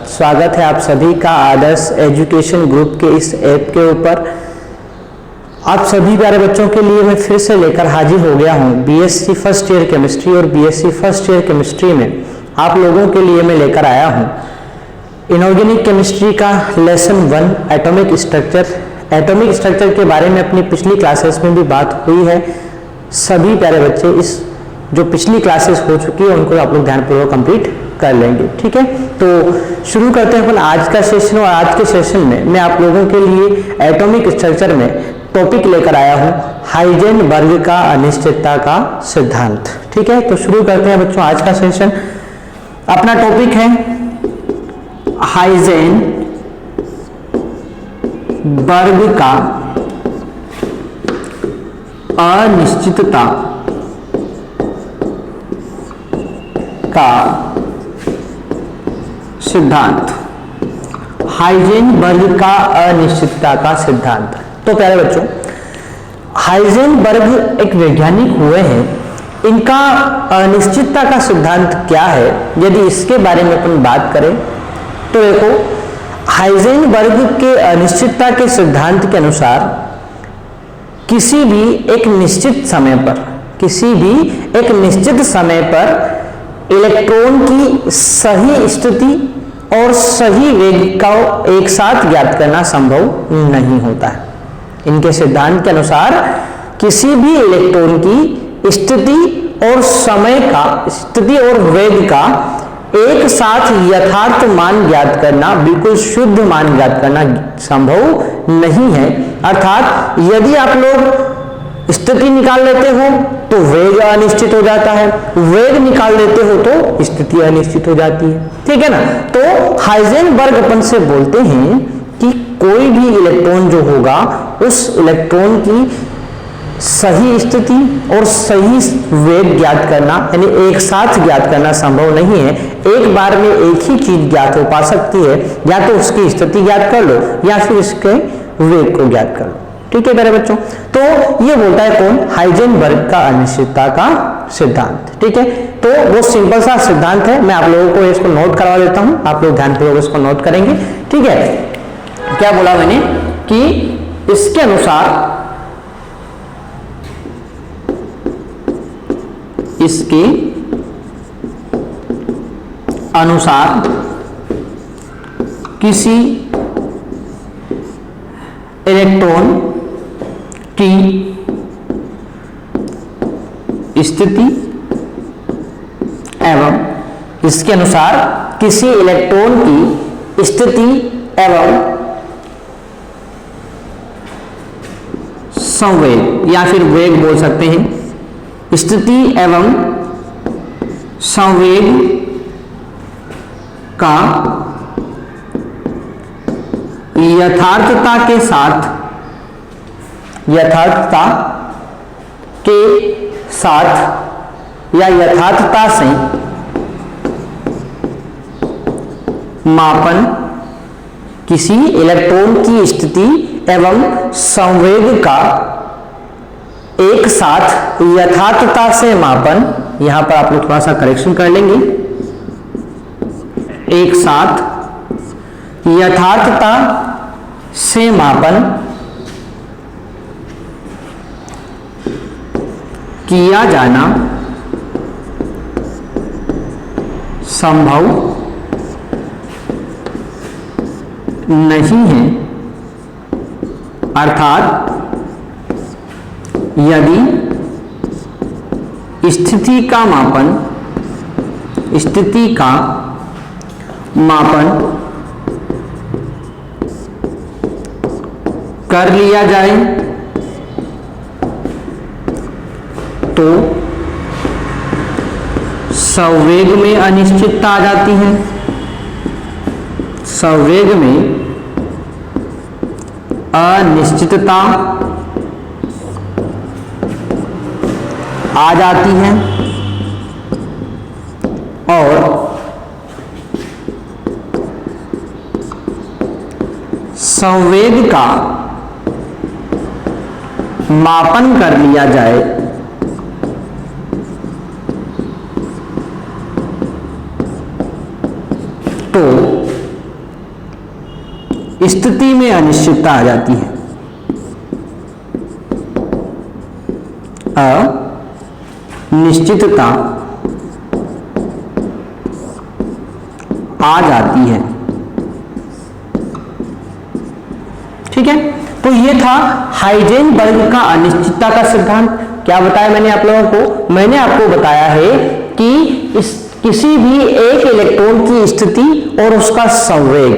स्वागत है आप सभी का आदर्श एजुकेशन ग्रुप के इस ऐप के ऊपर। आप सभी प्यारे बच्चों के लिए मैं फिर से लेकर हाजिर हो गया हूं बीएससी फर्स्ट ईयर केमिस्ट्री। और बीएससी फर्स्ट ईयर केमिस्ट्री में आप लोगों के लिए मैं लेकर आया हूं इनऑर्गेनिक केमिस्ट्री का lesson 1 atomic structure. Atomic structure के बारे में अपनी पिछली क्लासेस में भी बात हुई है। सभी प्यारे बच्चे इस जो पिछली क्लासेस हो चुकी है उनको आप लोग ध्यानपूर्वक कंप्लीट कर लेंगे। ठीक है, तो शुरू करते हैं अपन आज का सेशन। और आज के सेशन में मैं आप लोगों के लिए एटॉमिक स्ट्रक्चर में टॉपिक लेकर आया हूं हाइजेनबर्ग का अनिश्चितता का सिद्धांत। ठीक है, तो शुरू करते हैं बच्चों आज का सेशन। अपना टॉपिक है हाइजेनबर्ग का अनिश्चितता का सिद्धांत। हाइजेनबर्ग का अनिश्चितता का सिद्धांत। तो प्यारे बच्चों, हाइजेनबर्ग एक वैज्ञानिक हुए हैं। इनका अनिश्चितता का सिद्धांत क्या है, यदि इसके बारे में अपन बात करें तो देखो, हाइजेनबर्ग के अनिश्चितता के सिद्धांत के अनुसार किसी भी एक निश्चित समय पर इलेक्ट्रॉन की सही स्थिति और सही वेग का एक साथ ज्ञात करना संभव नहीं होता है। इनके सिद्धांत के अनुसार किसी भी इलेक्ट्रॉन की स्थिति और वेग का एक साथ यथार्थ मान ज्ञात करना, बिल्कुल शुद्ध मान ज्ञात करना संभव नहीं है। अर्थात यदि आप लोग स्थिति निकाल लेते हो तो वेग अनिश्चित हो जाता है, वेग निकाल लेते हो तो स्थिति अनिश्चित हो जाती है। ठीक है ना। तो हाइजेनबर्ग अपन से बोलते हैं कि कोई भी इलेक्ट्रॉन जो होगा उस इलेक्ट्रॉन की सही स्थिति और सही वेग ज्ञात करना, यानी एक साथ ज्ञात करना संभव नहीं है। एक बार में एक ही चीज ज्ञात हो पा सकती है, या तो उसकी स्थिति ज्ञात कर लो या फिर इसके वेग को ज्ञात कर लो। ठीक है मेरे बच्चों, तो ये बोलता है कौन? हाइजेनबर्ग का अनिश्चितता का सिद्धांत। ठीक है, तो वो सिंपल सा सिद्धांत है। मैं आप लोगों को इसको नोट करवा देता हूं, आप लोग ध्यानपूर्वक इसको नोट करेंगे। ठीक है, क्या बोला मैंने कि इसके अनुसार किसी इलेक्ट्रॉन की स्थिति एवं इसके अनुसार किसी इलेक्ट्रॉन की स्थिति एवं संवेग, या फिर वेग बोल सकते हैं, स्थिति एवं संवेग का यथार्थता के साथ या यथार्थता से मापन किसी इलेक्ट्रॉन की स्थिति एवं संवेग का एक साथ यथार्थता से मापन। यहां पर आप लोग थोड़ा सा करेक्शन कर लेंगे, एक साथ यथार्थता से मापन किया जाना संभव नहीं है। अर्थात यदि स्थिति का मापन कर लिया जाए तो संवेग में अनिश्चितता आ जाती है, संवेग में अनिश्चितता आ जाती है और संवेग का मापन कर लिया जाए तो स्थिति में अनिश्चितता आ जाती है, अनिश्चितता आ जाती है। ठीक है, तो ये था हाइजेनबर्ग का अनिश्चितता का सिद्धांत। क्या बताया मैंने आप लोगों को? मैंने आपको बताया है कि किसी भी एक इलेक्ट्रॉन की स्थिति और उसका संवेग,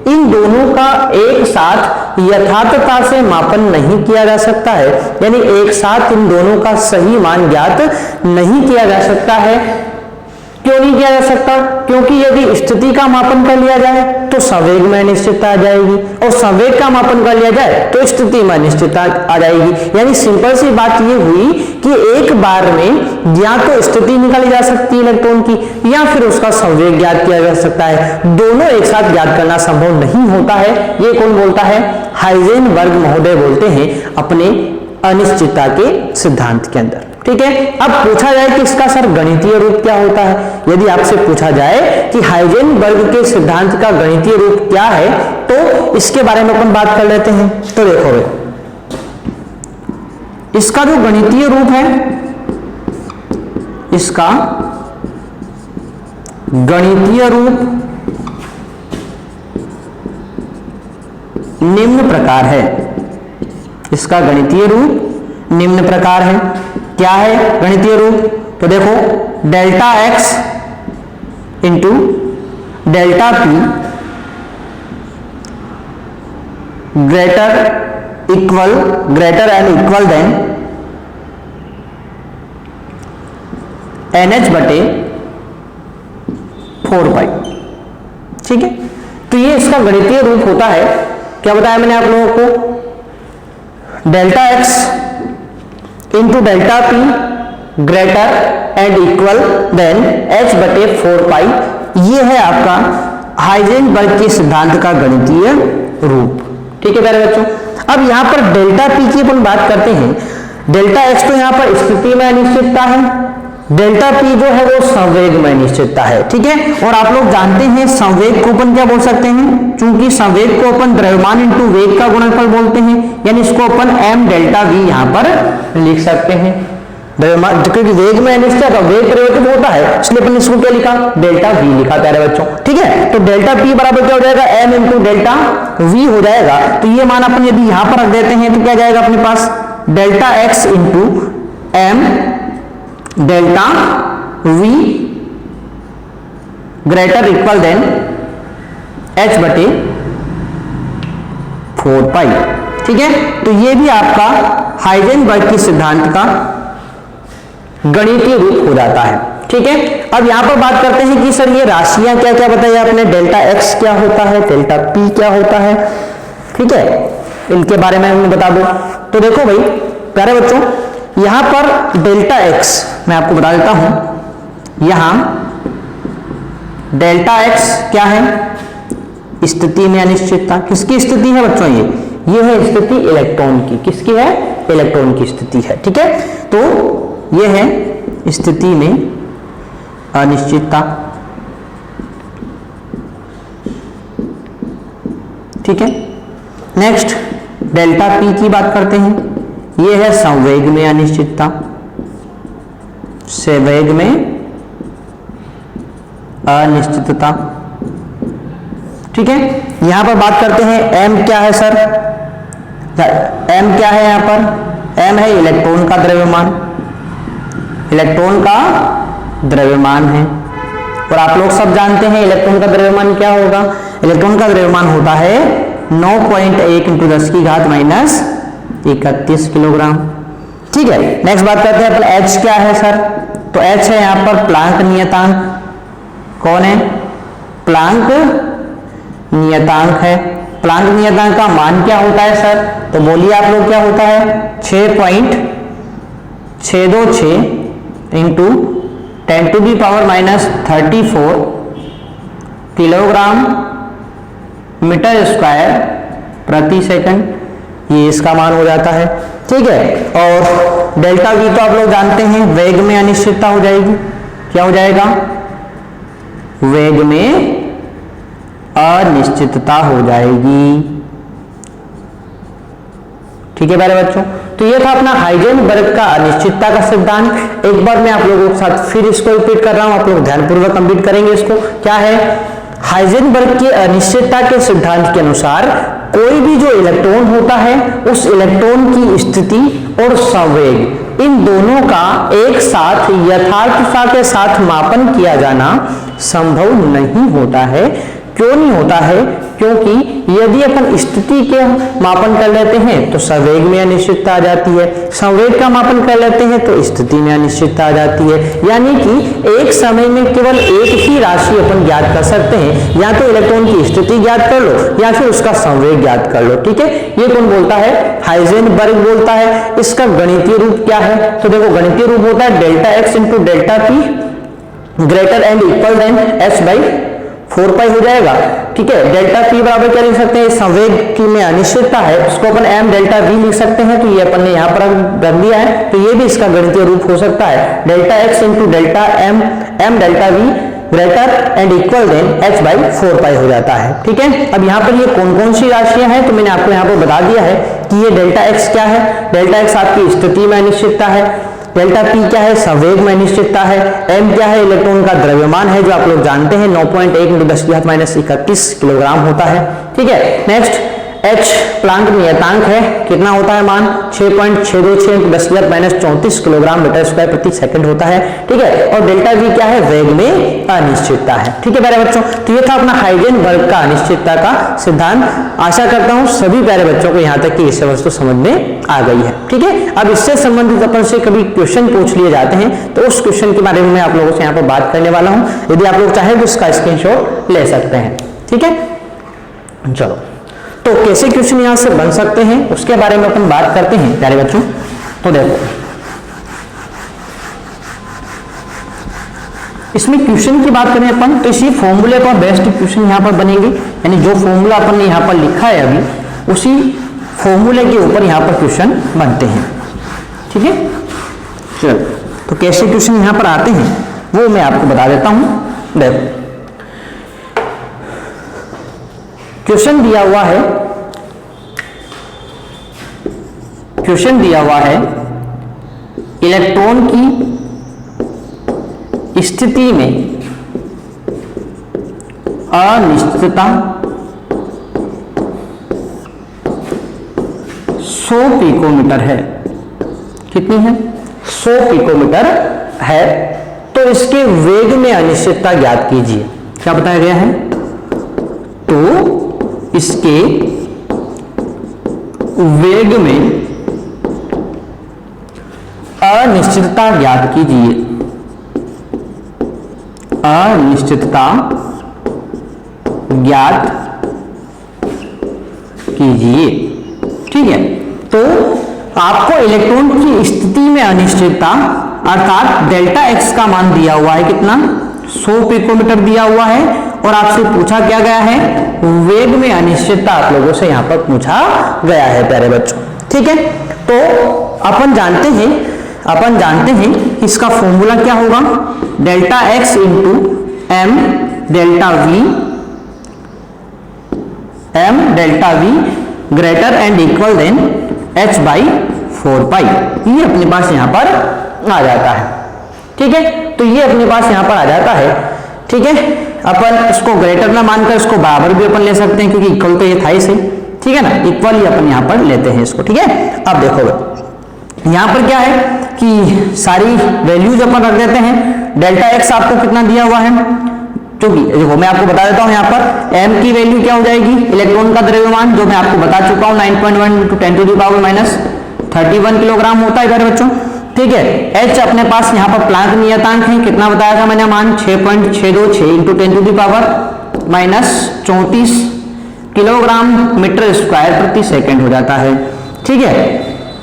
इन दोनों का एक साथ यथार्थता से मापन नहीं किया जा सकता है, यानी एक साथ इन दोनों का सही मान ज्ञात नहीं किया जा सकता है। क्यों नहीं किया जा सकता? क्योंकि यदि स्थिति का मापन कर लिया जाए तो संवेग में अनिश्चितता आ जाएगी, और संवेग का मापन कर लिया जाए तो स्थिति में अनिश्चितता आ जाएगी। यानी सिंपल सी बात ये हुई कि एक बार में या तो स्थिति निकाली जा सकती है इलेक्ट्रॉन की, या फिर उसका संवेग ज्ञात किया जा सकता है। दोनों एक साथ ज्ञात करना संभव नहीं होता है। ये कौन बोलता है? हाइजेनबर्ग महोदय बोलते हैं अपने अनिश्चितता के सिद्धांत के अंदर। ठीक है, अब पूछा जाए कि इसका सर गणितीय रूप क्या होता है। यदि आपसे पूछा जाए कि हाइजेनबर्ग के सिद्धांत का गणितीय रूप क्या है, तो इसके बारे में अपन बात कर लेते हैं। तो देखो, इसका जो गणितीय रूप है, इसका गणितीय रूप निम्न प्रकार है। इसका गणितीय रूप निम्न प्रकार है। क्या है गणितीय रूप? तो देखो, delta x into delta p greater and equal than NH बटे 4 पाई। ठीक है, तो ये इसका गणितीय रूप होता है। क्या बताया मैंने आप लोगों को? Delta x into delta p greater and equal than H बटे 4 पाई। ये है आपका हाइजेनबर्ग के सिद्धांत का गणितीय रूप। ठीक है प्यारे बच्चों, अब यहां पर डेल्टा पी की अपन बात करते हैं। डेल्टा एक्स तो यहां पर स्थिति में अनिश्चितता है, डेल्टा पी जो है वो संवेग में अनिश्चितता है। ठीक है, और आप लोग जानते हैं संवेग को अपन क्या बोल सकते हैं? चूंकि संवेग को अपन द्रव्यमान इंटू वेग का गुणनफल बोलते हैं, यानी इसको अपन m डेल्टा v यहां पर लिख सकते हैं। द्रव्यमान, क्योंकि वेग में अनिश्चित है, वेग परिवर्तित होता है, इसलिए अपन इसको क्या लिखा? डेल्टा v लिखा प्यारे बच्चों। ठीक है, तो डेल्टा p बराबर क्या हो जाएगा? m इंटू डेल्टा v हो जाएगा। तो ये मान अपन यदि यहां पर रख देते हैं तो क्या जाएगा अपने पास? Delta x into m delta v greater equal than H बटे 4 पाई। ठीक है, तो ये भी आपका हाइजेनबर्ग के सिद्धांत का गणितीय रूप हो जाता है। ठीक है, अब यहां पर बात करते हैं कि सर ये राशियां क्या क्या बताई आपने? डेल्टा एक्स क्या होता है, डेल्टा पी क्या होता है। ठीक है, इनके बारे में हमें बता दो। तो देखो भाई प्यारे बच्चों, यहां पर डेल्टा एक्स मैं आपको बता देता हूं। यहां डेल्टा एक्स क्या है? स्थिति में अनिश्चितता। किसकी स्थिति है बच्चों? ये है स्थिति इलेक्ट्रॉन की। किसकी है? इलेक्ट्रॉन की स्थिति है। ठीक है, तो ये है स्थिति में अनिश्चितता। ठीक है, नेक्स्ट डेल्टा पी की बात करते हैं। ये है संवेग में अनिश्चितता। संवेग में अनिश्चितता। ठीक है, यहां पर बात करते हैं m क्या है सर? m क्या है? यहां पर m है इलेक्ट्रॉन का द्रव्यमान। इलेक्ट्रॉन का द्रव्यमान है, और आप लोग सब जानते हैं इलेक्ट्रॉन का द्रव्यमान क्या होगा? इलेक्ट्रॉन का द्रव्यमान होता है 9.1 इंटू 10 की घात माइनस 31 किलोग्राम। ठीक है, नेक्स्ट बात करते हैं अपन H क्या है सर? तो H है यहां पर प्लांक नियतांक। कौन है? प्लांक नियतांक है। प्लांक नियतांक का मान क्या होता है सर? तो बोलिए आप लोग क्या होता है? 6.626 into 10 to the power minus 34 kilogram metre square प्रति सेकंड। ये इसका मान हो जाता है। ठीक है, और डेल्टा वी तो आप लोग जानते हैं वेग में अनिश्चितता हो जाएगी। क्या हो जाएगा? वेग में अनिश्चितता हो जाएगी। ठीक है प्यारे बच्चों, तो ये था अपना हाइजेनबर्ग का अनिश्चितता का सिद्धांत। एक बार मैं आप लोगों के साथ फिर इसको रिपीट कर रहा हूं, आप लोग ध्यानपूर्वक कंप्लीट करेंगे इसको। क्या है? हाइजेनबर्ग की अनिश्चितता के सिद्धांत के अनुसार कोई भी जो इलेक्ट्रॉन होता है उस इलेक्ट्रॉन की स्थिति और संवेग इन दोनों का एक साथ यथार्थता के साथ मापन किया जाना संभव नहीं होता है। क्यों नहीं होता है? क्योंकि यदि अपन स्थिति के मापन कर लेते हैं तो संवेग में अनिश्चितता आ जाती है, संवेग का मापन कर लेते हैं तो स्थिति में अनिश्चितता आ जाती है। यानी कि एक समय में केवल एक ही राशि अपन ज्ञात कर सकते हैं, या तो इलेक्ट्रॉन की स्थिति ज्ञात कर लो या फिर उसका संवेग ज्ञात कर लो। ठीक है, ये कौन बोलता है? हाइजेनबर्ग बोलता है। इसका गणितीय रूप क्या है? तो देखो, गणितीय रूप होता है delta x into delta p greater and equal than h by 4 हो जाएगा। ठीक है, डेल्टा पी बराबर क्या लिख सकते हैं? संवेग की में अनिश्चितता है, उसको अपन एम डेल्टा वी लिख सकते हैं, तो ये अपन ने यहाँ पर रख दिया है, तो ये भी इसका गणितीय रूप हो सकता है delta x into delta m m delta v greater and equal than h by 4 हो जाता है। ठीक है, अब यहाँ पर ये कौन कौन सी राशियां हैं तो मैंने आपको यहाँ पर बता दिया है कि ये डेल्टा एक्स क्या है। डेल्टा एक्स आपकी स्थिति में अनिश्चितता है, डेल्टा पी क्या है? संवेग में अनिश्चितता है, एम क्या है? इलेक्ट्रॉन का द्रव्यमान है, जो आप लोग जानते हैं 9.1 × 10⁻31 किलोग्राम होता है। ठीक है, नेक्स्ट एच प्लांक नियतांक है, कितना होता है मान? 6.626 × 10⁻34 किलोग्राम मीटर स्क्वायर प्रति सेकंड होता है। ठीक है, और डेल्टा वी क्या है? वेग में अनिश्चितता है। ठीक है प्यारे बच्चों, तो ये था अपना हाइजेनबर्ग का अनिश्चितता का सिद्धांत। आशा करता हूं सभी प्यारे बच्चों को यहाँ तक की विषय वस्तु समझ में आ गई है। ठीक है, अब इससे संबंधित अपन से कभी क्वेश्चन पूछ लिए जाते हैं तो उस क्वेश्चन के बारे में मैं आप लोगों से यहाँ पर बात करने वाला हूं। यदि आप लोग चाहें तो इसका स्क्रीनशॉट ले सकते हैं। ठीक है, चलो, तो कैसे क्वेश्चन यहां से बन सकते हैं उसके बारे में अपन बात करते हैं प्यारे बच्चों। तो देखो, इसमें क्वेश्चन की बात करें अपन तो इसी फॉर्मूले पर बेस्ट क्वेश्चन यहां पर बनेंगे, यानी जो फॉर्मूला अपन ने यहां पर लिखा है अभी उसी फॉर्मूले के ऊपर यहां पर क्वेश्चन बनते हैं। ठीक है, चलो, तो कैसे क्वेश्चन यहां पर आते हैं वो मैं आपको बता देता हूं। देखो, क्वेश्चन दिया हुआ है, क्वेश्चन दिया हुआ है इलेक्ट्रॉन की स्थिति में अनिश्चितता 100 पिकोमीटर है। कितनी है? 100 पिकोमीटर है। तो इसके वेग में अनिश्चितता ज्ञात कीजिए। क्या बताया गया है? तो इसके वेग में अनिश्चितता ज्ञात कीजिए। अनिश्चितता ज्ञात कीजिए। ठीक है, तो आपको इलेक्ट्रॉन की स्थिति में अनिश्चितता अर्थात डेल्टा एक्स का मान दिया हुआ है, कितना? 100 पिकोमीटर दिया हुआ है, और आपसे पूछा क्या गया है? वेग में अनिश्चितता आप लोगों से यहां पर पूछा गया है प्यारे बच्चों। ठीक है, तो अपन जानते हैं इसका फॉर्मूला क्या होगा? Delta x into m delta v greater and equal than h by 4 ये अपने पास यहां पर आ जाता है। ठीक है, तो ये अपने पास यहां पर आ जाता है। ठीक है, अपन इसको ग्रेटर ना मानकर इसको बराबर भी अपन ले सकते हैं, क्योंकि इक्वल तो ये था ही सही। ठीक है ना, इक्वल ही अपन यहां पर लेते हैं इसको। ठीक है, अब देखो यहां पर क्या है कि सारी वैल्यूज अपन रख देते हैं। डेल्टा एक्स आपको कितना दिया हुआ है? क्योंकि देखो मैं आपको बता देता हूं, यहां पर m की वैल्यू क्या हो जाएगी? इलेक्ट्रॉन का द्रव्यमान, जो मैं आपको बता चुका हूं 9.1 × 10⁻³ किलोग्राम होता है प्यारे बच्चों। ठीक है, h अपने पास यहाँ पर प्लांक नियतांक है, कितना बताया था मैंने मान? 6.626 × 10⁻34 किलोग्राम मीटर स्क्वायर प्रति सेकंड हो जाता है। ठीक है,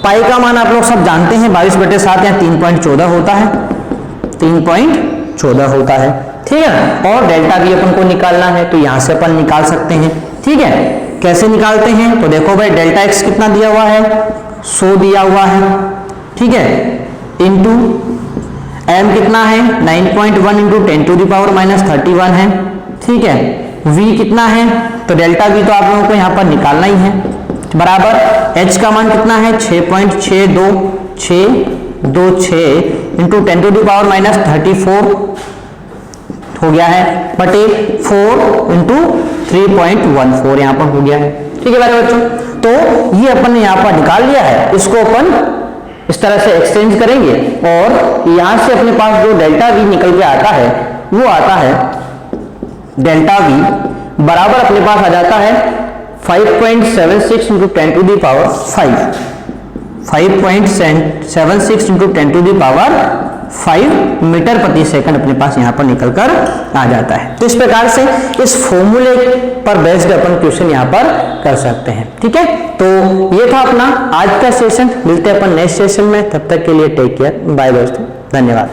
पाई का मान आप लोग सब जानते हैं 22/7 या 3.14 होता है, 3.14 होता है। ठीक है, और डेल्टा भी अपन को निकालना है तो यहां से अपन निकाल सकते हैं। ठीक है, कैसे निकालते हैं? तो देखो भाई, डेल्टा एक्स कितना दिया हुआ है? 100 दिया हुआ है। ठीक है, इंटू एम कितना है? 9.1 × 10⁻31 है। ठीक है, v कितना है? तो डेल्टा v तो आप लोगों को यहां पर निकालना ही है। बराबर h का मान कितना है 6.626 into 10 to the power minus 34 हो गया है बटे 4 इंटू 3.14 यहाँ पर हो गया है। ठीक है मेरे बच्चों, तो ये अपन ने यहाँ पर निकाल लिया है, इसको अपन इस तरह से एक्सचेंज करेंगे और यहां से अपने पास जो डेल्टा वी निकल के आता है वो आता है डेल्टा वी बराबर अपने पास आ जाता है 5.76 into 10 to the power 5.76 into 10 to the power 5 metre प्रति सेकंड अपने पास यहां पर निकल कर आ जाता है। तो इस प्रकार से इस फॉर्मूले पर बेस्ड अपन क्वेश्चन यहां पर कर सकते हैं। ठीक है, तो ये था अपना आज का सेशन। मिलते हैं अपन नेक्स्ट सेशन में, तब तक के लिए टेक केयर, बाय दोस्तों, धन्यवाद।